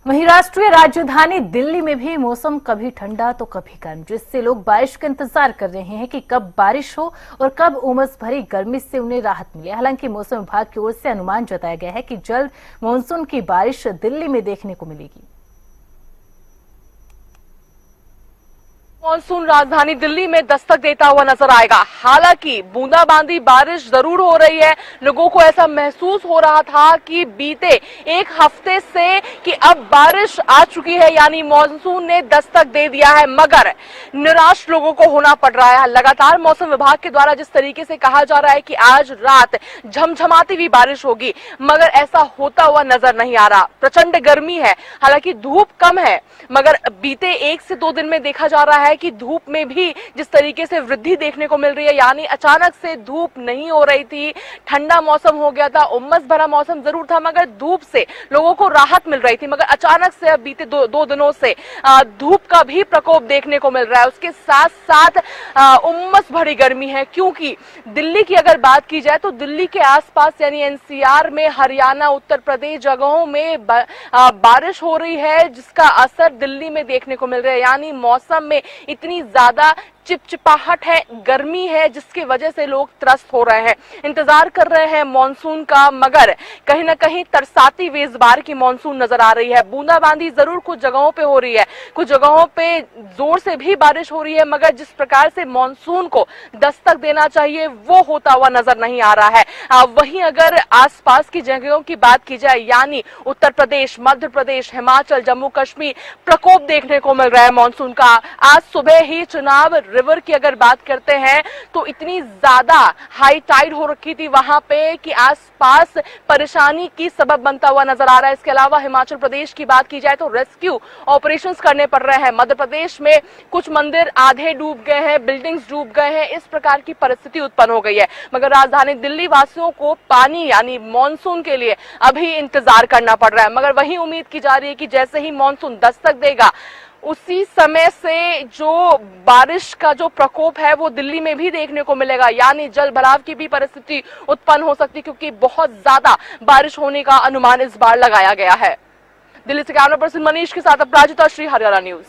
वहीं राष्ट्रीय राजधानी दिल्ली में भी मौसम कभी ठंडा तो कभी गर्म, जिससे लोग बारिश का इंतजार कर रहे हैं कि कब बारिश हो और कब उमस भरी गर्मी से उन्हें राहत मिले। हालांकि मौसम विभाग की ओर से अनुमान जताया गया है कि जल्द मानसून की बारिश दिल्ली में देखने को मिलेगी। मानसून राजधानी दिल्ली में दस्तक देता हुआ नजर आएगा। हालांकि बूंदाबांदी बारिश जरूर हो रही है। लोगों को ऐसा महसूस हो रहा था कि बीते एक हफ्ते से कि अब बारिश आ चुकी है, यानी मानसून ने दस्तक दे दिया है, मगर निराश लोगों को होना पड़ रहा है। लगातार मौसम विभाग के द्वारा जिस तरीके से कहा जा रहा है कि आज रात झमझमाती हुई बारिश होगी, मगर ऐसा होता हुआ नजर नहीं आ रहा। प्रचंड गर्मी है, हालांकि धूप कम है, मगर बीते 1 से 2 दिन में देखा जा रहा है कि धूप में भी जिस तरीके से वृद्धि देखने को मिल रही है, यानी अचानक से धूप नहीं हो रही थी, ठंडा मौसम हो गया था, उमस भरा मौसम जरूर था, मगर धूप से लोगों को राहत मिल रही थी। मगर अचानक से अब बीते दो दिनों से धूप का भी प्रकोप देखने को मिल रहा है। उसके साथ साथ उमस भरी गर्मी है, क्योंकि दिल्ली की अगर बात की जाए तो दिल्ली के आसपास यानी एनसीआर में, हरियाणा, उत्तर प्रदेश जगहों में बारिश हो रही है, जिसका असर दिल्ली में देखने को मिल रहा है। यानी मौसम में इतनी ज्यादा चिपचिपाहट है, गर्मी है, जिसकी वजह से लोग त्रस्त हो रहे हैं, इंतजार कर रहे हैं मॉनसून का, मगर कहीं ना कहीं तरसाती हुई इस बार की मॉनसून नजर आ रही है। बूंदाबांदी जरूर कुछ जगहों पे हो रही है, कुछ जगहों पे जोर से भी बारिश हो रही है, मगर जिस प्रकार से मॉनसून को दस्तक देना चाहिए वो होता हुआ नजर नहीं आ रहा है। वहीं अगर आसपास की जगहों की बात की जाए, यानी उत्तर प्रदेश, मध्य प्रदेश, हिमाचल, जम्मू कश्मीर, प्रकोप देखने को मिल रहा है मॉनसून का। आज सुबह ही चुनाव रिवर की अगर बात करते हैं तो इतनी ज्यादा हाई टाइड हो रखी थी वहां पे कि आसपास परेशानी की सबब बनता हुआ नजर आ रहा है। इसके अलावा हिमाचल प्रदेश की बात की जाए तो रेस्क्यू ऑपरेशंस करने पड़ रहे हैं। मध्य प्रदेश में कुछ मंदिर आधे डूब गए हैं, बिल्डिंग्स डूब गए हैं, इस प्रकार की परिस्थिति उत्पन्न हो गई है। मगर राजधानी दिल्ली वासियों को पानी यानी मॉनसून के लिए अभी इंतजार करना पड़ रहा है। मगर वही उम्मीद की जा रही है कि जैसे ही मॉनसून दस्तक देगा, उसी समय से जो बारिश का जो प्रकोप है वो दिल्ली में भी देखने को मिलेगा, यानी जल भराव की भी परिस्थिति उत्पन्न हो सकती है, क्योंकि बहुत ज्यादा बारिश होने का अनुमान इस बार लगाया गया है। दिल्ली से कैमरा पर्सन मनीष के साथ अपराजिता श्री, हरियाणा न्यूज।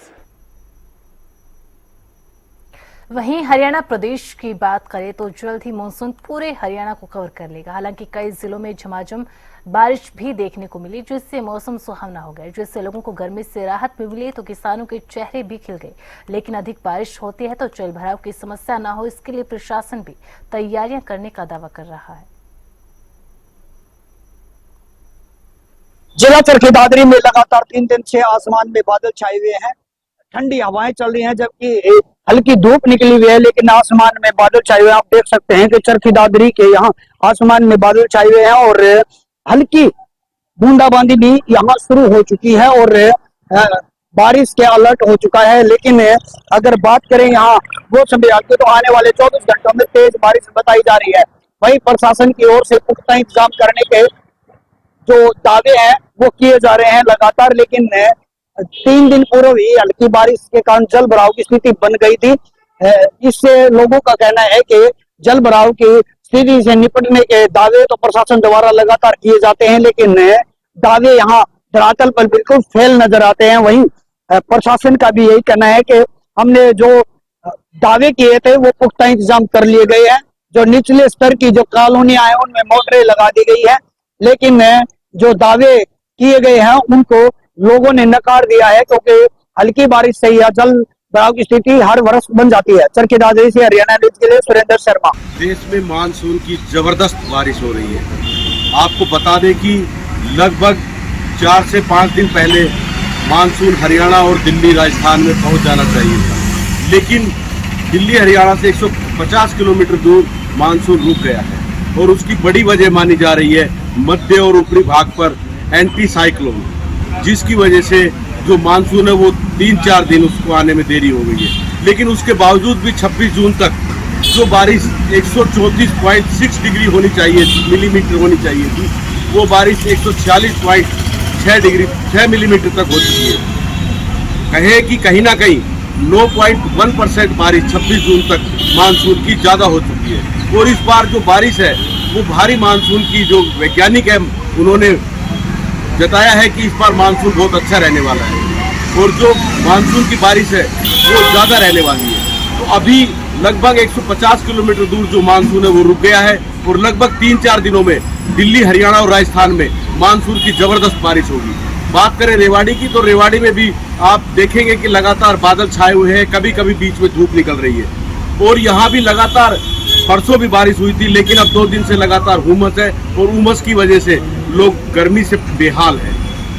वहीं हरियाणा प्रदेश की बात करें तो जल्द ही मानसून पूरे हरियाणा को कवर कर लेगा। हालांकि कई जिलों में झमाझम बारिश भी देखने को मिली, जिससे मौसम सुहावना हो गया, जिससे लोगों को गर्मी से राहत भी मिली तो किसानों के चेहरे भी खिल गए। लेकिन अधिक बारिश होती है तो जल भराव की समस्या न हो, इसके लिए प्रशासन भी तैयारियां करने का दावा कर रहा है। जिला चरखी दादरी में लगातार 3 दिन से आसमान में बादल छाए हुए हैं, ठंडी हवाएं चल रही हैं, जबकि हल्की धूप निकली हुई है, लेकिन आसमान में बादल छाए हुए हैं। आप देख सकते हैं कि चरखी दादरी के यहाँ आसमान में बादल छाए हुए हैं और हल्की बूंदाबांदी भी यहाँ शुरू हो चुकी है और बारिश के अलर्ट हो चुका है। लेकिन अगर बात करें यहाँ मौसम विभाग की तो आने वाले 24 घंटों में तेज बारिश बताई जा रही है। वहीं प्रशासन की ओर से पुख्ता इंतजाम करने के जो दावे हैं वो किए जा रहे हैं लगातार, लेकिन 3 दिन पूर्व ही हल्की बारिश के कारण जल भराव की स्थिति बन गई थी। इससे लोगों का कहना है कि जल भराव की स्थिति से निपटने के दावे तो प्रशासन द्वारा लगातार किए जाते हैं, लेकिन दावे यहाँ धरातल पर बिल्कुल फेल नजर आते हैं। वहीं प्रशासन का भी यही कहना है कि हमने जो दावे किए थे वो पुख्ता इंतजाम कर लिए गए हैं। जो निचले स्तर की जो कॉलोनियां हैं उनमें मोटरें लगा दी गई है, लेकिन जो दावे किए गए हैं उनको लोगों ने नकार दिया है, क्योंकि हल्की बारिश से या जल भराव की स्थिति हर वर्ष बन जाती है। चरखी दादरी से हरियाणा न्यूज के लिए सुरेंद्र शर्मा। देश में मानसून की जबरदस्त बारिश हो रही है। आपको बता दें कि लगभग 4 से 5 दिन पहले मानसून हरियाणा और दिल्ली, राजस्थान में पहुंच जाना चाहिए था, लेकिन दिल्ली हरियाणा से 150 किलोमीटर दूर मानसून रुक गया है और उसकी बड़ी वजह मानी जा रही है मध्य और ऊपरी भाग पर एंटी साइक्लोन, जिसकी वजह से जो मानसून है वो 3-4 दिन उसको आने में देरी हो गई है। लेकिन उसके बावजूद भी 26 जून तक जो बारिश 134.6 डिग्री होनी चाहिए, मिलीमीटर होनी चाहिए थी, वो बारिश 146.6 मिलीमीटर तक हो चुकी है। कहे कि कहीं ना कहीं 9.1% बारिश 26 जून तक मानसून की ज्यादा हो चुकी है। और इस बार जो बारिश है वो भारी मानसून की, जो वैज्ञानिक है उन्होंने जताया है कि इस बार मानसून बहुत अच्छा रहने वाला है और जो मानसून की बारिश है वो ज़्यादा रहने वाली है। तो अभी लगभग 150 किलोमीटर दूर जो मानसून है वो रुक गया है और लगभग 3-4 दिनों में दिल्ली, हरियाणा और राजस्थान में मानसून की जबरदस्त बारिश होगी। बात करें रेवाड़ी की, तो रेवाड़ी में भी आप देखेंगे कि लगातार बादल छाए हुए हैं, कभी कभी बीच में धूप निकल रही है और यहाँ भी लगातार परसों भी बारिश हुई थी, लेकिन अब 2 दिन से लगातार उमस है और उमस की वजह से लोग गर्मी से बेहाल है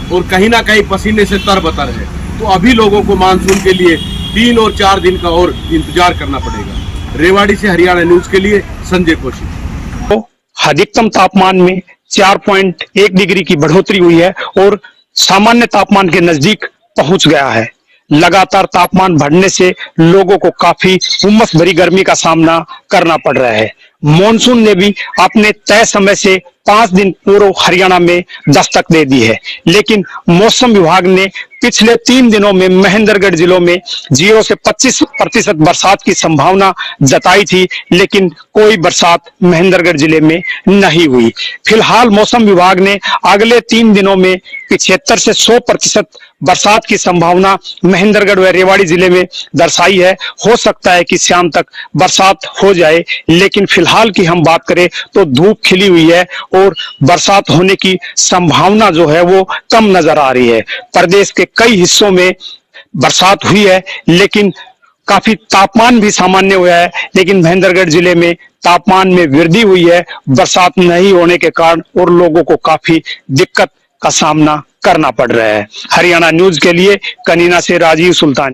और कहीं ना कहीं पसीने से तरबतर है। तो अभी लोगों को मानसून के लिए 3 और 4 दिन का और इंतजार करना पड़ेगा। रेवाड़ी से हरियाणा न्यूज के लिए संजय कौशिक। तो अधिकतम तापमान में 4.1 डिग्री की बढ़ोतरी हुई है और सामान्य तापमान के नजदीक पहुंच गया है। लगातार तापमान बढ़ने से लोगों को काफी उमस भरी गर्मी का सामना करना पड़ रहा है। मॉनसून ने भी अपने तय समय से 5 दिन पूर्व हरियाणा में दस्तक दे दी है, लेकिन मौसम विभाग ने पिछले 3 दिनों में महेंद्रगढ़ जिलों में 0 से 25% बरसात की संभावना जताई थी, लेकिन कोई बरसात महेंद्रगढ़ जिले में नहीं हुई। फिलहाल मौसम विभाग ने अगले 3 दिनों में 75 से 100% बरसात की संभावना महेंद्रगढ़ व रेवाड़ी जिले में दर्शाई है। हो सकता है कि शाम तक बरसात हो जाए, लेकिन फिलहाल की हम बात करें तो धूप खिली हुई है और बरसात होने की संभावना जो है वो कम नजर आ रही है। प्रदेश के कई हिस्सों में बरसात हुई है, लेकिन काफी तापमान भी सामान्य हुआ है, लेकिन महेंद्रगढ़ जिले में तापमान में वृद्धि हुई है बरसात नहीं होने के कारण और लोगों को काफी दिक्कत का सामना करना पड़ रहा है। हरियाणा न्यूज के लिए कनीना से राजीव सुल्तान।